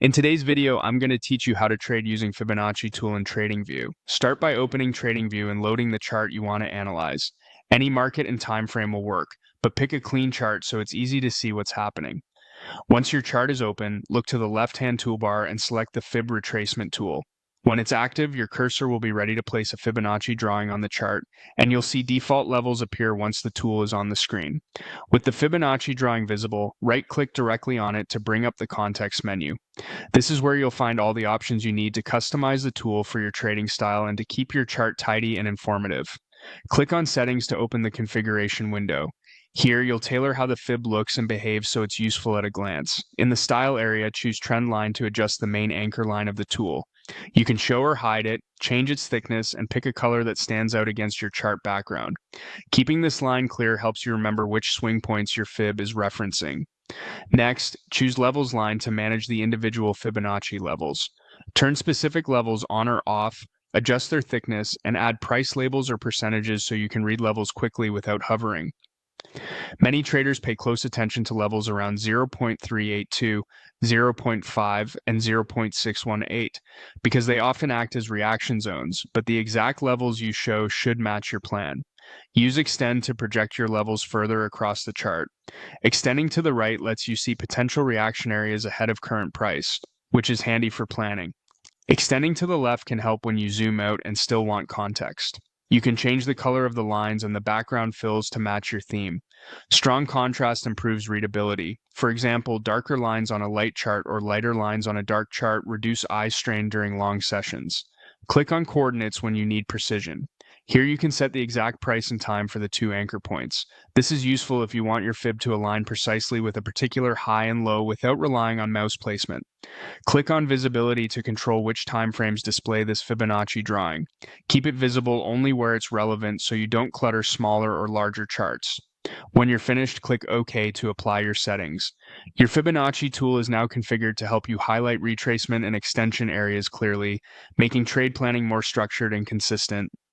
In today's video, I'm going to teach you how to trade using Fibonacci tool in TradingView. Start by opening TradingView and loading the chart you want to analyze. Any market and time frame will work, but pick a clean chart so it's easy to see what's happening. Once your chart is open, look to the left-hand toolbar and select the Fib retracement tool. When it's active, your cursor will be ready to place a Fibonacci drawing on the chart, and you'll see default levels appear once the tool is on the screen. With the Fibonacci drawing visible, right-click directly on it to bring up the context menu. This is where you'll find all the options you need to customize the tool for your trading style and to keep your chart tidy and informative. Click on Settings to open the configuration window. Here, you'll tailor how the fib looks and behaves so it's useful at a glance. In the Style area, choose Trend Line to adjust the main anchor line of the tool. You can show or hide it, change its thickness, and pick a color that stands out against your chart background. Keeping this line clear helps you remember which swing points your fib is referencing. Next, choose Levels line to manage the individual Fibonacci levels. Turn specific levels on or off, adjust their thickness, and add price labels or percentages so you can read levels quickly without hovering. Many traders pay close attention to levels around 0.382, 0.5, and 0.618 because they often act as reaction zones, but the exact levels you show should match your plan. Use Extend to project your levels further across the chart. Extending to the right lets you see potential reaction areas ahead of current price, which is handy for planning. Extending to the left can help when you zoom out and still want context. You can change the color of the lines and the background fills to match your theme. Strong contrast improves readability. For example, darker lines on a light chart or lighter lines on a dark chart reduce eye strain during long sessions. Click on Coordinates when you need precision. Here you can set the exact price and time for the two anchor points. This is useful if you want your fib to align precisely with a particular high and low without relying on mouse placement. Click on Visibility to control which time frames display this Fibonacci drawing. Keep it visible only where it's relevant so you don't clutter smaller or larger charts. When you're finished, click OK to apply your settings. Your Fibonacci tool is now configured to help you highlight retracement and extension areas clearly, making trade planning more structured and consistent.